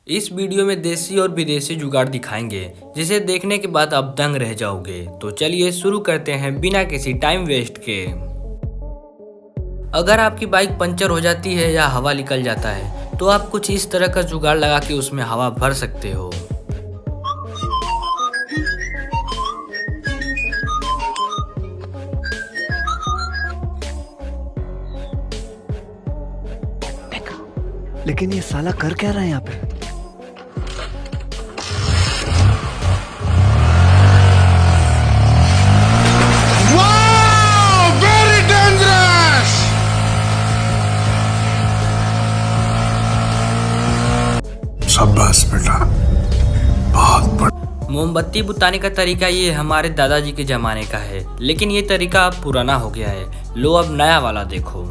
इस वीडियो में देसी और विदेशी जुगाड़ दिखाएंगे जिसे देखने के बाद आप दंग रह जाओगे। तो चलिए शुरू करते हैं बिना किसी टाइम वेस्ट के। अगर आपकी बाइक पंचर हो जाती है या हवा निकल जाता है तो आप कुछ इस तरह का जुगाड़ लगा के उसमें हवा भर सकते हो। लेकिन ये साला कर क्या रहा है यहाँ पे? शाबाश बेटा, बहुत बढ़िया। मोमबत्ती बुताने का तरीका ये हमारे दादाजी के जमाने का है, लेकिन ये तरीका अब पुराना हो गया है। लो अब नया वाला देखो।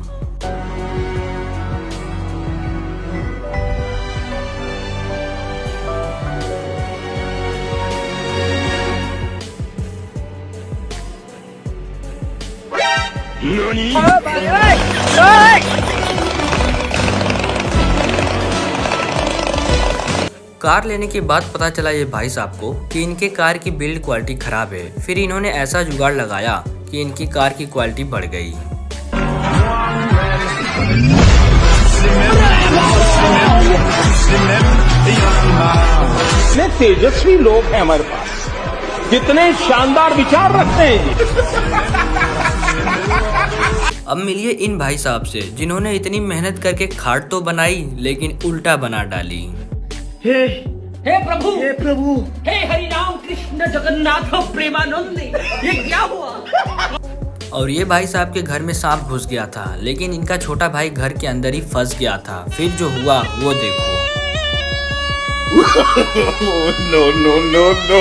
कार लेने के बाद पता चला ये भाई साहब को कि इनके कार की बिल्ड क्वालिटी खराब है। फिर इन्होंने ऐसा जुगाड़ लगाया कि इनकी कार की क्वालिटी बढ़ गई। इतने तेजस्वी लोग हैं हमारे पास, कितने शानदार विचार रखते हैं जी। अब मिलिए इन भाई साहब से जिन्होंने इतनी मेहनत करके खाट तो बनाई लेकिन उल्टा बना डाली। हे प्रभु, हे प्रभु, हे हरि राम कृष्ण जगन्नाथ प्रेमानंद, ये क्या हुआ? और ये भाई साहब के घर में सांप घुस गया था, लेकिन इनका छोटा भाई घर के अंदर ही फंस गया था। फिर जो हुआ वो देखो। No no no no.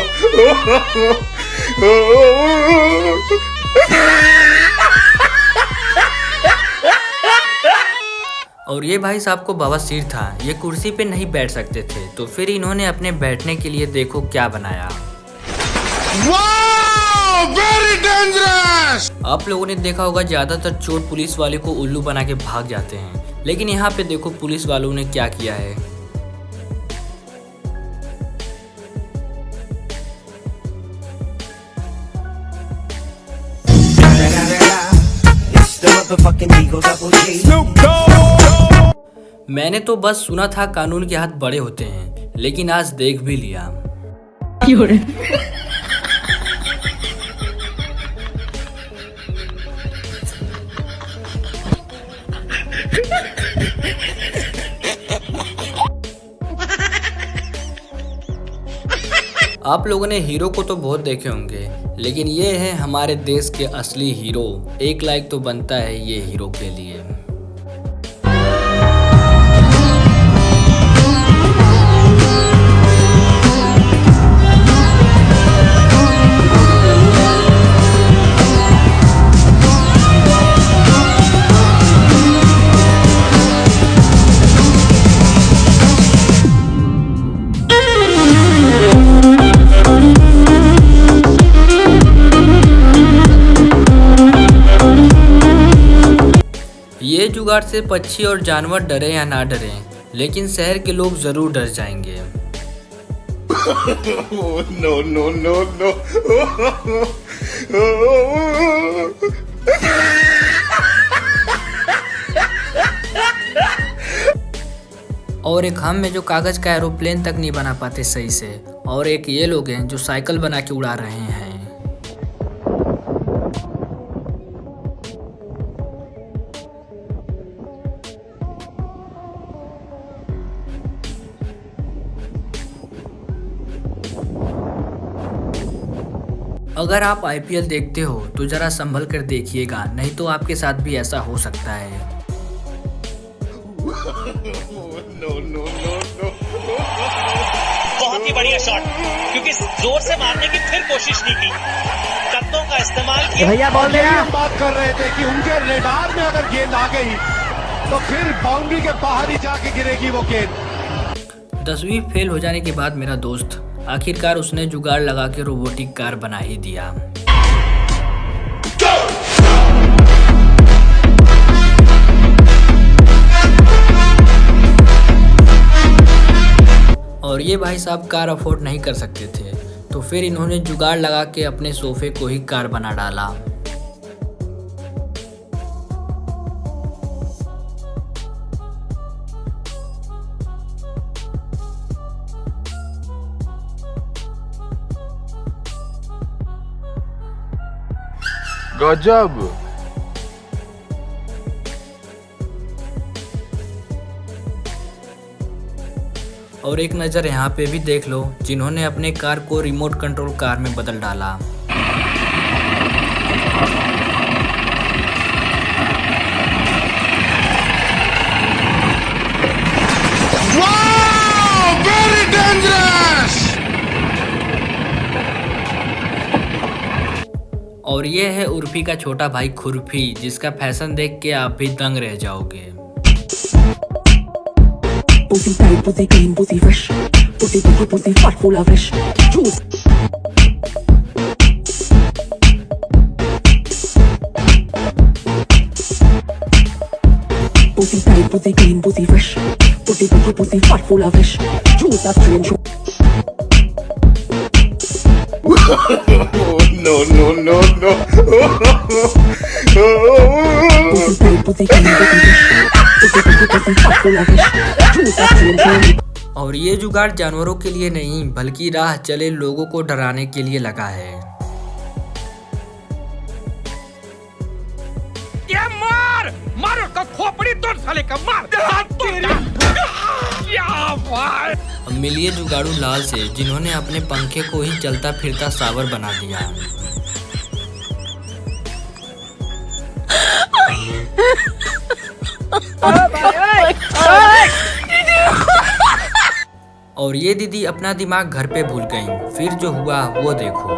और ये भाई साहब को बवासीर था, ये कुर्सी पे नहीं बैठ सकते थे, तो फिर इन्होंने अपने बैठने के लिए देखो क्या बनाया। Very dangerous. आप लोगों ने देखा होगा ज्यादातर चोर पुलिस वाले को उल्लू बना के भाग जाते हैं, लेकिन यहाँ पे देखो पुलिस वालों ने क्या किया है। मैंने तो बस सुना था कानून के हाथ बड़े होते हैं, लेकिन आज देख भी लिया। आप लोगों ने हीरो को तो बहुत देखे होंगे, लेकिन ये है हमारे देश के असली हीरो। एक लाइक तो बनता है ये हीरो के लिए। ये जुगाड़ से पक्षी और जानवर डरे या ना डरे, लेकिन शहर के लोग जरूर डर जाएंगे। No no no no. और एक हम में जो कागज का एरोप्लेन तक नहीं बना पाते सही से, और एक ये लोग हैं जो साइकिल बना के उड़ा रहे हैं। अगर आप IPL देखते हो तो जरा संभल कर देखिएगा, नहीं तो आपके साथ भी ऐसा हो सकता है। No no no no. बहुत ही बढ़िया शॉट, क्योंकि जोर से मारने की फिर कोशिश नहीं की, कत्तों का इस्तेमाल किया। भैया बोल रहे हैं, बात कर रहे थे कि उनके रेडार में अगर गेंद आ गई तो फिर बाउंड्री के बाहर ही जाके गिरेगी वो गेंद। 10वीं फेल हो जाने के बाद मेरा दोस्त आखिरकार उसने जुगाड़ लगा के रोबोटिक कार बना ही दिया। और ये भाई साहब कार अफोर्ड नहीं कर सकते थे, तो फिर इन्होंने जुगाड़ लगा के अपने सोफे को ही कार बना डाला। गजब। और एक नज़र यहाँ पे भी देख लो, जिन्होंने अपने कार को रिमोट कंट्रोल कार में बदल डाला। और ये है उर्फी का छोटा भाई खुरफी, जिसका फैशन देख के आप भी दंग रह जाओगे। Pussy tight, pussy clean, pussy fresh. Pussy big, pussy fat, full of fish. Juice. Pussy tight, pussy clean, pussy fresh. Pussy big, pussy fat, full of fish. Juice a strange. No, no, no, no. Pussy tight, pussy clean, pussy fresh. Pussy big, pussy fat, full of fish. Juice a strange. और ये जुगाड़ जानवरों के लिए नहीं, बल्कि राह चले लोगों को डराने के लिए लगा है। ये मार मार उसका खोपड़ी तोड़ साले का मार। क्या भाई। अब मिलिए जुगाड़ू लाल से, जिन्होंने अपने पंखे को ही चलता फिरता सावर बना दिया। और ये दीदी अपना दिमाग घर पे भूल गई, फिर जो हुआ वो देखो।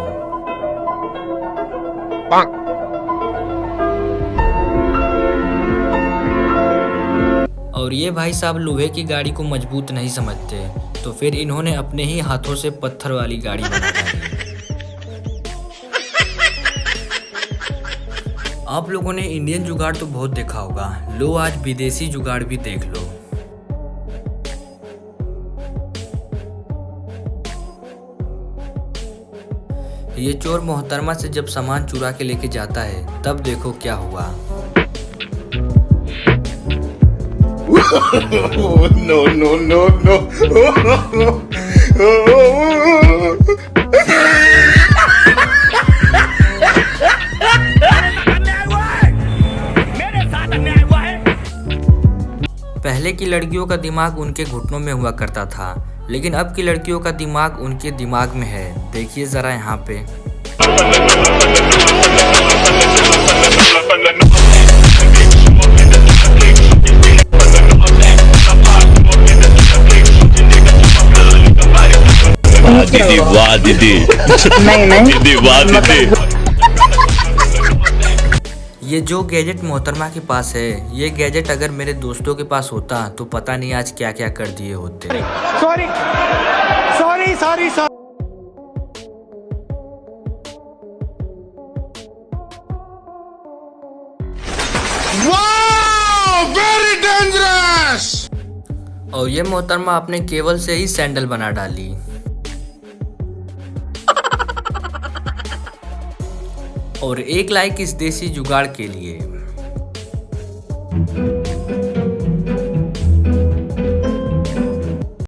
और ये भाई साहब लोहे की गाड़ी को मजबूत नहीं समझते, तो फिर इन्होंने अपने ही हाथों से पत्थर वाली गाड़ी बना डाली। आप लोगों ने इंडियन जुगाड़ तो बहुत देखा होगा, लो आज विदेशी जुगाड़ भी देख लो। ये चोर मोहतरमा से जब सामान चुरा के लेके जाता है, तब देखो क्या हुआ। No, no, no, no. पहले की लड़कियों का दिमाग उनके घुटनों में हुआ करता था, लेकिन अब की लड़कियों का दिमाग उनके दिमाग में है। देखिए जरा यहाँ पे। दीदी वाह दीदी। दीदी वाह दीदी। ये जो गैजेट मोहतरमा के पास है, ये गैजेट अगर मेरे दोस्तों के पास होता तो पता नहीं आज क्या क्या कर दिए होते। Sorry sorry sorry sorry. Very dangerous. और ये मोहतरमा अपने केबल से ही सैंडल बना डाली। और एक लाइक इस देसी जुगाड़ के लिए।